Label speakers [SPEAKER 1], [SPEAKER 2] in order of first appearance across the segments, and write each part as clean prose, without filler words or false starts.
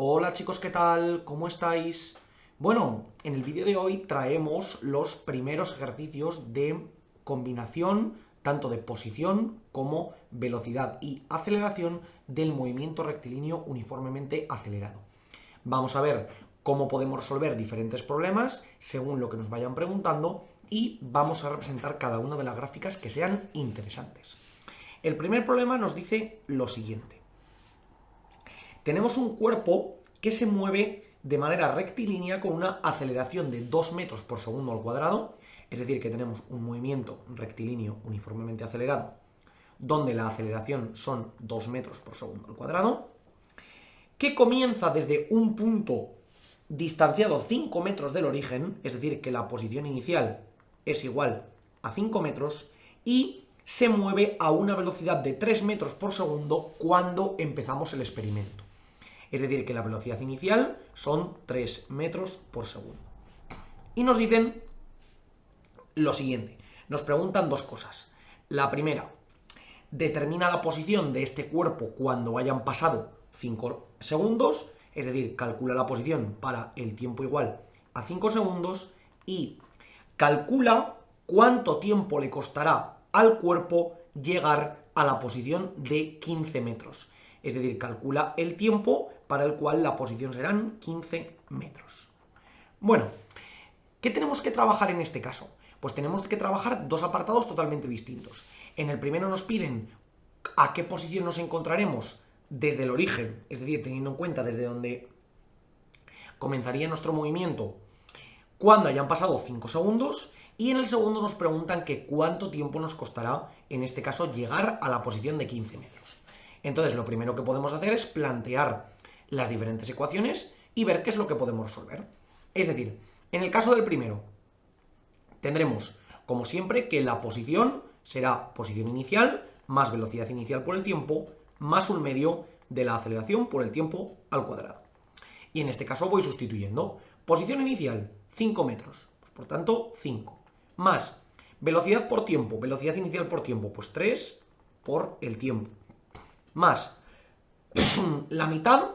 [SPEAKER 1] Hola chicos, ¿qué tal? ¿Cómo estáis? Bueno, en el vídeo de hoy traemos los primeros ejercicios de combinación, tanto de posición como velocidad y aceleración del movimiento rectilíneo uniformemente acelerado. Vamos a ver cómo podemos resolver diferentes problemas según lo que nos vayan preguntando y vamos a representar cada una de las gráficas que sean interesantes. El primer problema nos dice lo siguiente. Tenemos un cuerpo que se mueve de manera rectilínea con una aceleración de 2 metros por segundo al cuadrado, es decir, que tenemos un movimiento rectilíneo uniformemente acelerado, donde la aceleración son 2 metros por segundo al cuadrado, que comienza desde un punto distanciado 5 metros del origen, es decir, que la posición inicial es igual a 5 metros, y se mueve a una velocidad de 3 metros por segundo cuando empezamos el experimento. Es decir, que la velocidad inicial son 3 metros por segundo. Y nos dicen lo siguiente. Nos preguntan dos cosas. La primera, determina la posición de este cuerpo cuando hayan pasado 5 segundos, es decir, calcula la posición para el tiempo igual a 5 segundos y calcula cuánto tiempo le costará al cuerpo llegar a la posición de 15 metros. Es decir, calcula el tiempo para el cual la posición serán 15 metros. Bueno, ¿qué tenemos que trabajar en este caso? Pues tenemos que trabajar dos apartados totalmente distintos. En el primero nos piden a qué posición nos encontraremos desde el origen, es decir, teniendo en cuenta desde donde comenzaría nuestro movimiento cuando hayan pasado 5 segundos, y en el segundo nos preguntan que cuánto tiempo nos costará, en este caso, llegar a la posición de 15 metros. Entonces, lo primero que podemos hacer es plantear las diferentes ecuaciones y ver qué es lo que podemos resolver. Es decir, en el caso del primero, tendremos, como siempre, que la posición será posición inicial más velocidad inicial por el tiempo más un medio de la aceleración por el tiempo al cuadrado. Y en este caso voy sustituyendo. Posición inicial, 5 metros. Pues por tanto, 5. Más velocidad por tiempo, velocidad inicial por tiempo, pues 3 por el tiempo. Más la mitad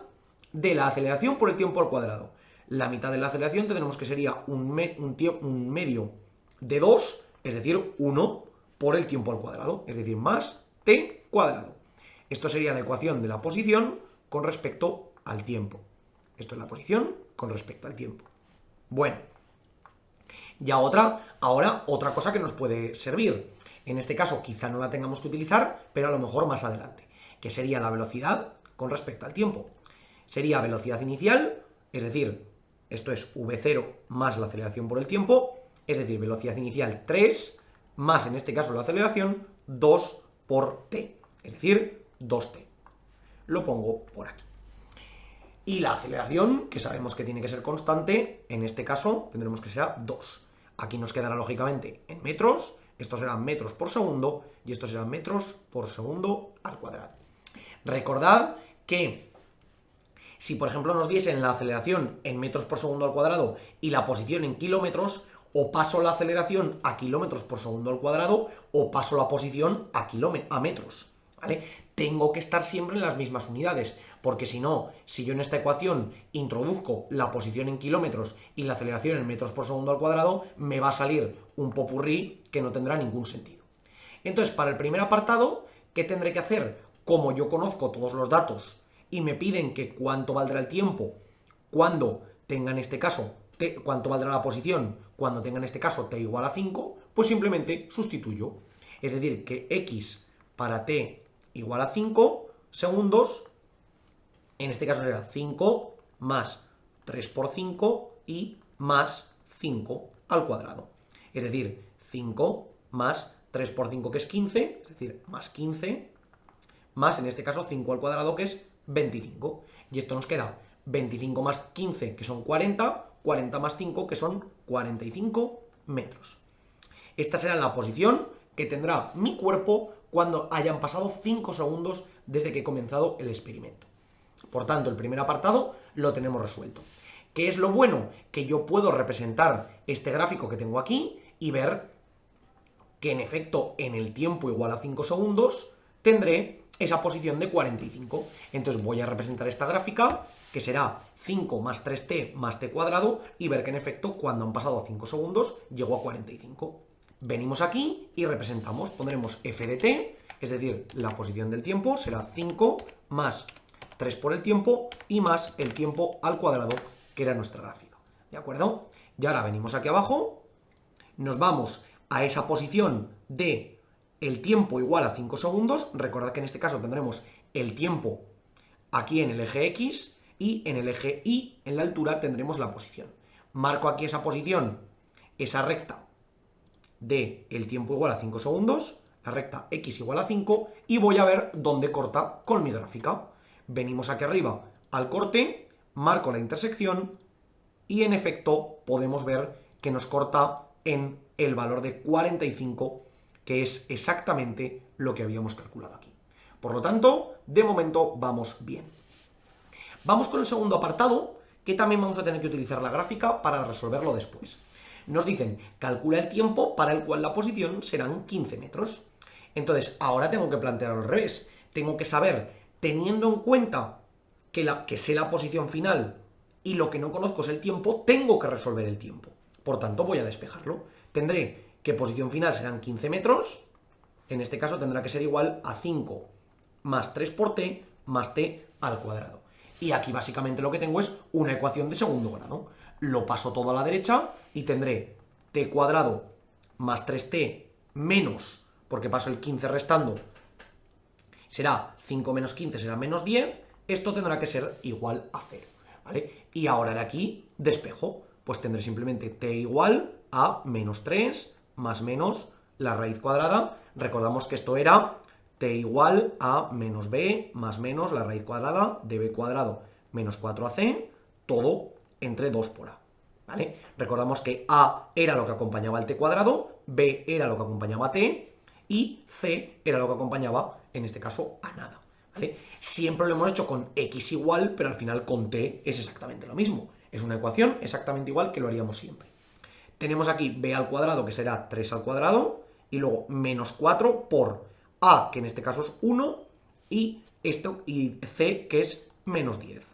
[SPEAKER 1] de la aceleración por el tiempo al cuadrado. La mitad de la aceleración tendremos que sería un medio de 2, es decir, 1 por el tiempo al cuadrado, es decir, más t cuadrado. Esto sería la ecuación de la posición con respecto al tiempo. Esto es la posición con respecto al tiempo. Bueno, ya ahora otra cosa que nos puede servir. En este caso quizá no la tengamos que utilizar, pero a lo mejor más adelante, que sería la velocidad con respecto al tiempo. Sería velocidad inicial, es decir, esto es v0 más la aceleración por el tiempo, es decir, velocidad inicial 3, más en este caso la aceleración 2 por t, es decir, 2t. Lo pongo por aquí. Y la aceleración, que sabemos que tiene que ser constante, en este caso tendremos que ser 2. Aquí nos quedará lógicamente en metros, esto será metros por segundo y esto será metros por segundo al cuadrado. Recordad que si por ejemplo nos diesen la aceleración en metros por segundo al cuadrado y la posición en kilómetros, o paso la aceleración a kilómetros por segundo al cuadrado o paso la posición a metros, ¿vale? Tengo que estar siempre en las mismas unidades, porque si no, si yo en esta ecuación introduzco la posición en kilómetros y la aceleración en metros por segundo al cuadrado, me va a salir un popurrí que no tendrá ningún sentido. Entonces, para el primer apartado, ¿qué tendré que hacer? Como yo conozco todos los datos y me piden que cuánto valdrá el tiempo cuando tenga en este caso cuánto valdrá la posición cuando tenga en este caso t igual a 5, pues simplemente sustituyo. Es decir, que x para t igual a 5 segundos, en este caso será 5 más 3 por 5 y más 5 al cuadrado. Es decir, 5 más 3 por 5 que es 15, es decir, más 15, más en este caso 5 al cuadrado que es 25. Y esto nos queda 25 más 15 que son 40, 40 más 5 que son 45 metros. Esta será la posición que tendrá mi cuerpo cuando hayan pasado 5 segundos desde que he comenzado el experimento. Por tanto, el primer apartado lo tenemos resuelto. ¿Qué es lo bueno? Que yo puedo representar este gráfico que tengo aquí y ver que en efecto en el tiempo igual a 5 segundos tendré esa posición de 45. Entonces voy a representar esta gráfica que será 5 más 3t más t cuadrado, y ver que en efecto cuando han pasado 5 segundos llegó a 45. Venimos aquí y representamos, pondremos f de t, es decir, la posición del tiempo será 5 más 3 por el tiempo y más el tiempo al cuadrado, que era nuestra gráfica. ¿De acuerdo? Y ahora venimos aquí abajo, nos vamos a esa posición de el tiempo igual a 5 segundos. Recordad que en este caso tendremos el tiempo aquí en el eje X y en el eje Y, en la altura, tendremos la posición. Marco aquí esa posición, esa recta de el tiempo igual a 5 segundos, la recta X igual a 5, y voy a ver dónde corta con mi gráfica. Venimos aquí arriba al corte, marco la intersección y en efecto podemos ver que nos corta en el valor de 45, que es exactamente lo que habíamos calculado aquí. Por lo tanto, de momento vamos bien. Vamos con el segundo apartado, que también vamos a tener que utilizar la gráfica para resolverlo después. Nos dicen, calcula el tiempo para el cual la posición serán 15 metros. Entonces, ahora tengo que plantearlo al revés. Tengo que saber, teniendo en cuenta que sé la posición final y lo que no conozco es el tiempo, tengo que resolver el tiempo. Por tanto, voy a despejarlo. Tendré que posición final serán 15 metros. En este caso tendrá que ser igual a 5 más 3 por t más t al cuadrado. Y aquí básicamente lo que tengo es una ecuación de segundo grado. Lo paso todo a la derecha y tendré t cuadrado más 3t menos, porque paso el 15 restando, será 5 menos 15 será menos 10. Esto tendrá que ser igual a 0, ¿vale? Y ahora de aquí despejo, pues tendré simplemente t igual a menos 3 más menos la raíz cuadrada. Recordamos que esto era t igual a menos b más menos la raíz cuadrada de b cuadrado menos 4ac, todo entre 2 por a, ¿vale? Recordamos que a era lo que acompañaba al t cuadrado, b era lo que acompañaba a t y c era lo que acompañaba, en este caso, a nada, ¿vale? Siempre lo hemos hecho con x igual, pero al final con t es exactamente lo mismo. Es una ecuación exactamente igual que lo haríamos siempre. Tenemos aquí b al cuadrado, que será 3 al cuadrado, y luego menos 4 por a, que en este caso es 1, y c, que es menos 10.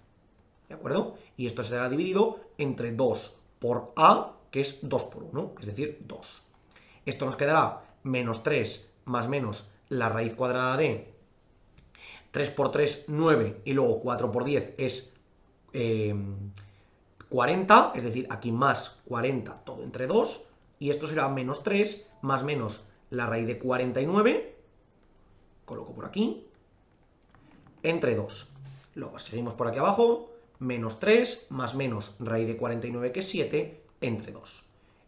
[SPEAKER 1] ¿De acuerdo? Y esto será dividido entre 2 por a, que es 2 por 1, es decir, 2. Esto nos quedará menos 3 más menos la raíz cuadrada de 3 por 3, 9, y luego 4 por 10 es 40, es decir, aquí más 40, todo entre 2, y esto será menos 3 más menos la raíz de 49, coloco por aquí, entre 2. Luego seguimos por aquí abajo, menos 3 más menos raíz de 49, que es 7, entre 2.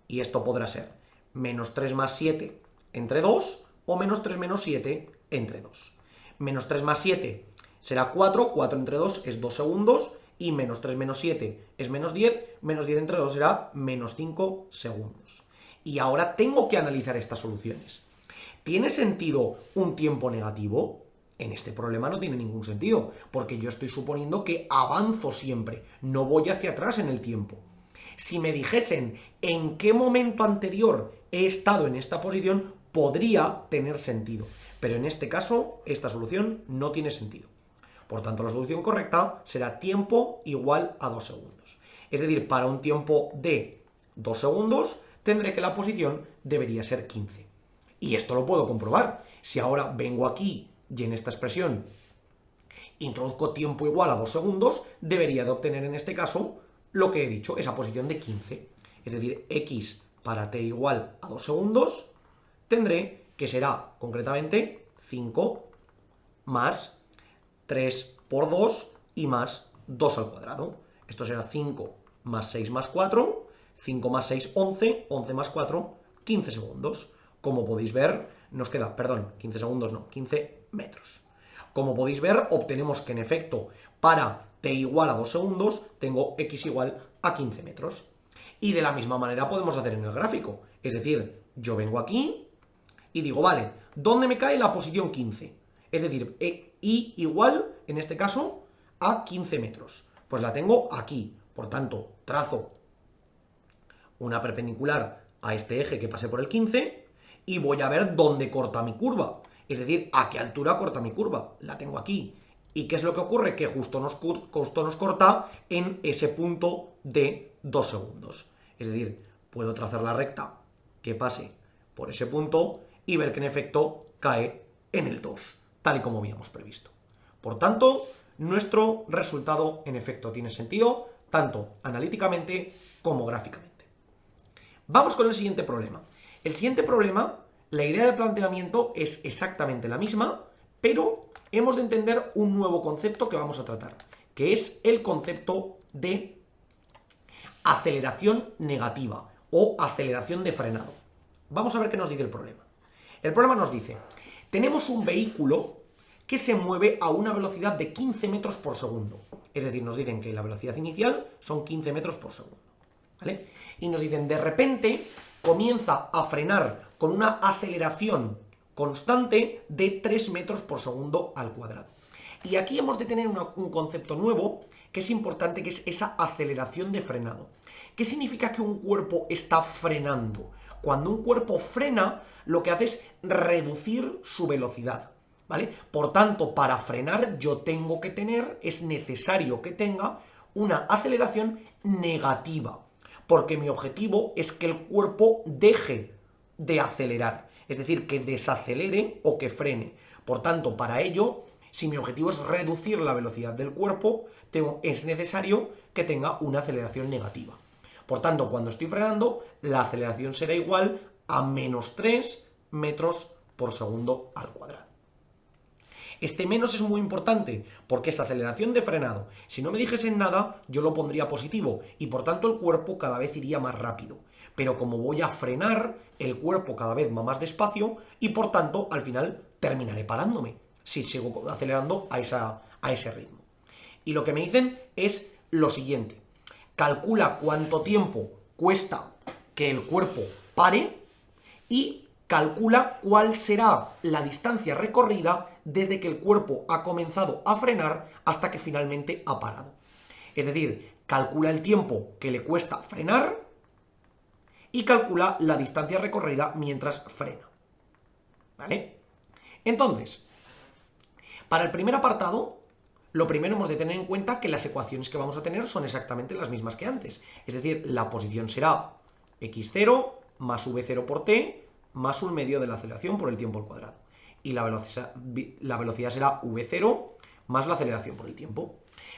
[SPEAKER 1] Y esto podrá ser menos 3 más 7 entre 2 o menos 3 menos 7 entre 2. Menos 3 más 7 será 4, 4 entre 2 es 2 segundos, y menos 3 menos 7 es menos 10 entre 2 será menos 5 segundos. Y ahora tengo que analizar estas soluciones. ¿Tiene sentido un tiempo negativo? En este problema no tiene ningún sentido, porque yo estoy suponiendo que avanzo siempre, no voy hacia atrás en el tiempo. Si me dijesen en qué momento anterior he estado en esta posición, podría tener sentido, pero en este caso esta solución no tiene sentido. Por tanto, la solución correcta será tiempo igual a 2 segundos. Es decir, para un tiempo de 2 segundos tendré que la posición debería ser 15. Y esto lo puedo comprobar. Si ahora vengo aquí y en esta expresión introduzco tiempo igual a 2 segundos, debería de obtener en este caso lo que he dicho, esa posición de 15. Es decir, x para t igual a 2 segundos, tendré que será concretamente 5 más 3 por 2 y más 2 al cuadrado. Esto será 5 más 6 más 4, 5 más 6, 11, 11 más 4, 15 segundos. Como podéis ver, nos queda, 15 segundos no, 15 metros. Como podéis ver, obtenemos que en efecto, para t igual a 2 segundos, tengo x igual a 15 metros. Y de la misma manera podemos hacer en el gráfico. Es decir, yo vengo aquí y digo, vale, ¿dónde me cae la posición 15? Es decir, y igual, en este caso, a 15 metros. Pues la tengo aquí. Por tanto, trazo una perpendicular a este eje que pase por el 15 y voy a ver dónde corta mi curva. Es decir, a qué altura corta mi curva. La tengo aquí. ¿Y qué es lo que ocurre? Que justo nos corta en ese punto de 2 segundos. Es decir, puedo trazar la recta que pase por ese punto y ver que en efecto cae en el 2, tal y como habíamos previsto. Por tanto, nuestro resultado en efecto tiene sentido, tanto analíticamente como gráficamente. Vamos con el siguiente problema. El siguiente problema, la idea de planteamiento es exactamente la misma, pero hemos de entender un nuevo concepto que vamos a tratar, que es el concepto de aceleración negativa o aceleración de frenado. Vamos a ver qué nos dice el problema. El problema nos dice, tenemos un vehículo que se mueve a una velocidad de 15 metros por segundo. Es decir, nos dicen que la velocidad inicial son 15 metros por segundo. ¿Vale? Y nos dicen, de repente comienza a frenar con una aceleración constante de 3 metros por segundo al cuadrado. Y aquí hemos de tener un concepto nuevo que es importante, que es esa aceleración de frenado. ¿Qué significa que un cuerpo está frenando? Cuando un cuerpo frena, lo que hace es reducir su velocidad, ¿vale? Por tanto, para frenar es necesario que tenga una aceleración negativa, porque mi objetivo es que el cuerpo deje de acelerar, es decir, que desacelere o que frene. Por tanto, para ello, si mi objetivo es reducir la velocidad del cuerpo, es necesario que tenga una aceleración negativa. Por tanto, cuando estoy frenando, la aceleración será igual a menos 3 metros por segundo al cuadrado. Este menos es muy importante porque esa aceleración de frenado, si no me dijesen nada, yo lo pondría positivo y por tanto el cuerpo cada vez iría más rápido. Pero como voy a frenar, el cuerpo cada vez va más despacio y por tanto al final terminaré parándome si sigo acelerando a ese ritmo. Y lo que me dicen es lo siguiente. Calcula cuánto tiempo cuesta que el cuerpo pare y calcula cuál será la distancia recorrida desde que el cuerpo ha comenzado a frenar hasta que finalmente ha parado. Es decir, calcula el tiempo que le cuesta frenar y calcula la distancia recorrida mientras frena. ¿Vale? Entonces, para el primer apartado, lo primero hemos de tener en cuenta que las ecuaciones que vamos a tener son exactamente las mismas que antes. Es decir, la posición será x0 más v0 por t más un medio de la aceleración por el tiempo al cuadrado. Y la velocidad será v0 más la aceleración por el tiempo.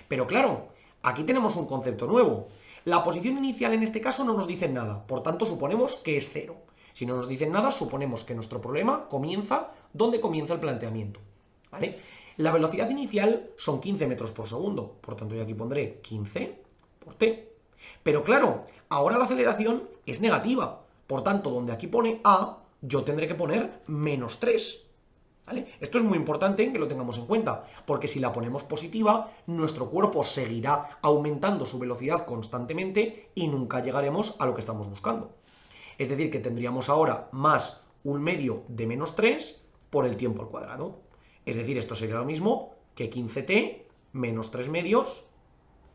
[SPEAKER 1] Pero claro, aquí tenemos un concepto nuevo. La posición inicial en este caso no nos dice nada, por tanto suponemos que es 0. Si no nos dicen nada, suponemos que nuestro problema comienza donde comienza el planteamiento. ¿Vale? La velocidad inicial son 15 metros por segundo, por tanto yo aquí pondré 15 por t. Pero claro, ahora la aceleración es negativa, por tanto donde aquí pone a, yo tendré que poner menos 3. ¿Vale? Esto es muy importante que lo tengamos en cuenta, porque si la ponemos positiva, nuestro cuerpo seguirá aumentando su velocidad constantemente y nunca llegaremos a lo que estamos buscando. Es decir, que tendríamos ahora más un medio de menos 3 por el tiempo al cuadrado. Es decir, esto sería lo mismo que 15t menos 3 medios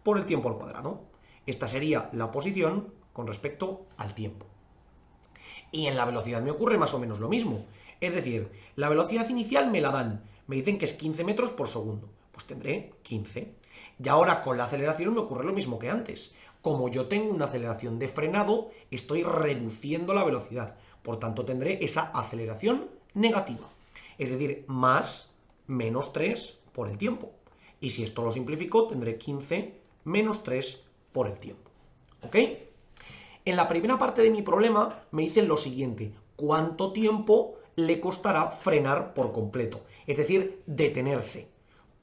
[SPEAKER 1] por el tiempo al cuadrado. Esta sería la posición con respecto al tiempo. Y en la velocidad me ocurre más o menos lo mismo. Es decir, la velocidad inicial me la dan. Me dicen que es 15 metros por segundo. Pues tendré 15. Y ahora con la aceleración me ocurre lo mismo que antes. Como yo tengo una aceleración de frenado, estoy reduciendo la velocidad. Por tanto, tendré esa aceleración negativa. Es decir, más menos 3 por el tiempo. Y si esto lo simplifico, tendré 15 menos 3 por el tiempo. ¿Ok? En la primera parte de mi problema me dicen lo siguiente. ¿Cuánto tiempo le costará frenar por completo? Es decir, detenerse.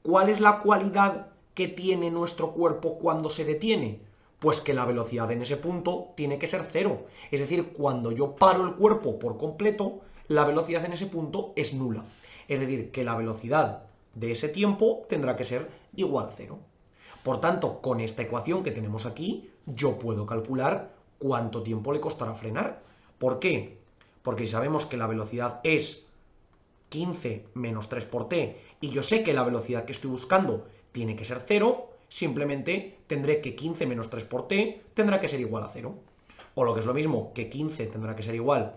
[SPEAKER 1] ¿Cuál es la cualidad que tiene nuestro cuerpo cuando se detiene? Pues que la velocidad en ese punto tiene que ser 0. Es decir, cuando yo paro el cuerpo por completo, la velocidad en ese punto es nula. Es decir, que la velocidad de ese tiempo tendrá que ser igual a 0. Por tanto, con esta ecuación que tenemos aquí, yo puedo calcular cuánto tiempo le costará frenar. ¿Por qué? Porque si sabemos que la velocidad es 15 menos 3 por t, y yo sé que la velocidad que estoy buscando tiene que ser 0, simplemente tendré que 15 menos 3 por t tendrá que ser igual a 0. O lo que es lo mismo, que 15 tendrá que ser igual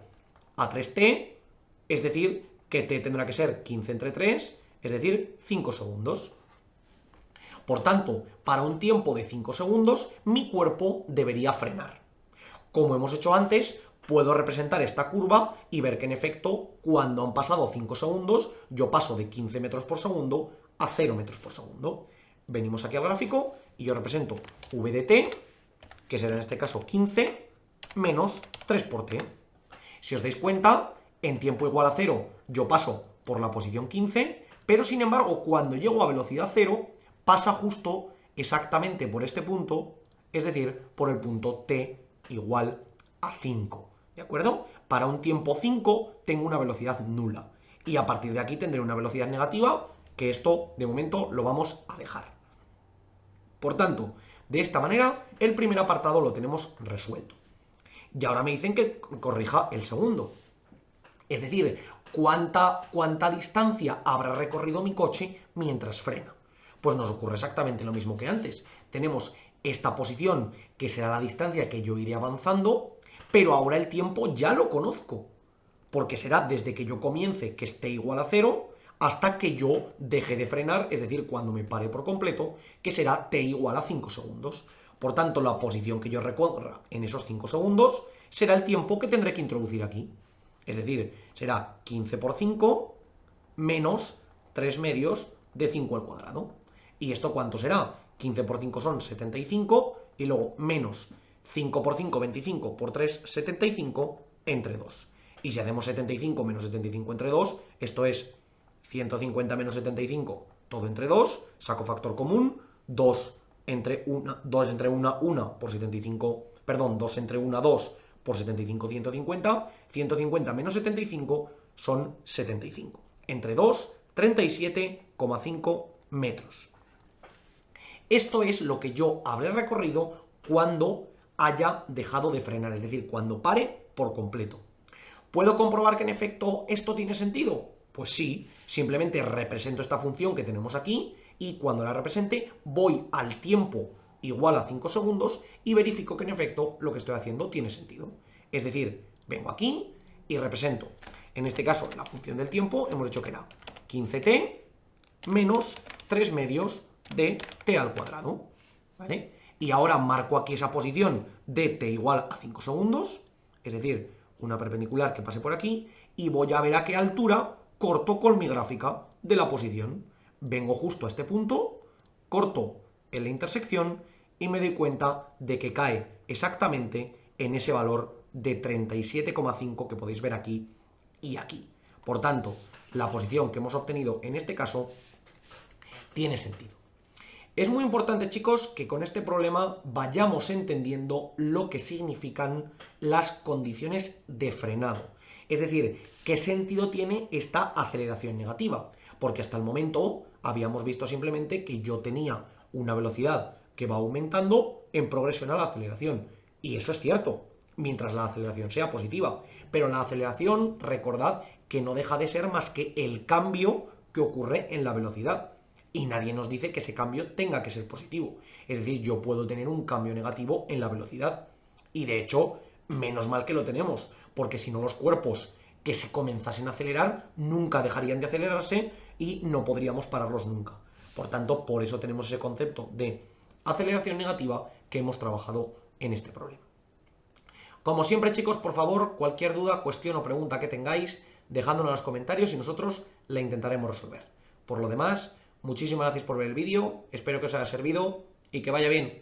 [SPEAKER 1] a 3t, es decir, que t tendrá que ser 15 entre 3, es decir, 5 segundos. Por tanto, para un tiempo de 5 segundos, mi cuerpo debería frenar. Como hemos hecho antes, puedo representar esta curva y ver que en efecto, cuando han pasado 5 segundos, yo paso de 15 metros por segundo a 0 metros por segundo. Venimos aquí al gráfico y yo represento v de t, que será en este caso 15, menos 3 por t. Si os dais cuenta, en tiempo igual a 0 yo paso por la posición 15, pero sin embargo cuando llego a velocidad 0 pasa justo exactamente por este punto, es decir, por el punto t igual a 5, ¿de acuerdo? Para un tiempo 5 tengo una velocidad nula y a partir de aquí tendré una velocidad negativa, que esto de momento lo vamos a dejar. Por tanto, de esta manera el primer apartado lo tenemos resuelto. Y ahora me dicen que corrija el segundo. Es decir, ¿cuánta distancia habrá recorrido mi coche mientras frena? Pues nos ocurre exactamente lo mismo que antes. Tenemos esta posición, que será la distancia que yo iré avanzando, pero ahora el tiempo ya lo conozco, porque será desde que yo comience, que esté igual a 0, hasta que yo deje de frenar, es decir, cuando me pare por completo, que será t igual a 5 segundos. Por tanto, la posición que yo recorra en esos 5 segundos será el tiempo que tendré que introducir aquí. Es decir, será 15 por 5 menos 3 medios de 5 al cuadrado. ¿Y esto cuánto será? 15 por 5 son 75 y luego menos 5 por 5, 25 por 3, 75 entre 2. Y si hacemos 75 menos 75 entre 2, esto es 150 menos 75, todo entre 2, saco factor común, 2 entre 1, 1 por 75, perdón, 2 entre 1, 2 por 75, 150, 150 menos 75 son 75. Entre 2, 37,5 metros. Esto es lo que yo habré recorrido cuando haya dejado de frenar, es decir, cuando pare por completo. ¿Puedo comprobar que en efecto esto tiene sentido? Pues sí, simplemente represento esta función que tenemos aquí y cuando la represente voy al tiempo igual a 5 segundos y verifico que en efecto lo que estoy haciendo tiene sentido. Es decir, vengo aquí y represento, en este caso la función del tiempo, hemos dicho que era 15t menos 3 medios de t al cuadrado, ¿vale? Y ahora marco aquí esa posición de t igual a 5 segundos, es decir, una perpendicular que pase por aquí, y voy a ver a qué altura corto con mi gráfica de la posición. Vengo justo a este punto, corto en la intersección y me doy cuenta de que cae exactamente en ese valor de 37,5 que podéis ver aquí y aquí. Por tanto, la posición que hemos obtenido en este caso tiene sentido. Es muy importante, chicos, que con este problema vayamos entendiendo lo que significan las condiciones de frenado. Es decir, qué sentido tiene esta aceleración negativa. Porque hasta el momento habíamos visto simplemente que yo tenía una velocidad que va aumentando en progresión a la aceleración. Y eso es cierto, mientras la aceleración sea positiva. Pero la aceleración, recordad, que no deja de ser más que el cambio que ocurre en la velocidad. Y nadie nos dice que ese cambio tenga que ser positivo. Es decir, yo puedo tener un cambio negativo en la velocidad. Y de hecho, menos mal que lo tenemos, porque si no los cuerpos que se comenzasen a acelerar nunca dejarían de acelerarse y no podríamos pararlos nunca. Por tanto, por eso tenemos ese concepto de aceleración negativa que hemos trabajado en este problema. Como siempre, chicos, por favor, cualquier duda, cuestión o pregunta que tengáis, dejádnosla en los comentarios y nosotros la intentaremos resolver. Por lo demás, muchísimas gracias por ver el vídeo, espero que os haya servido y que vaya bien.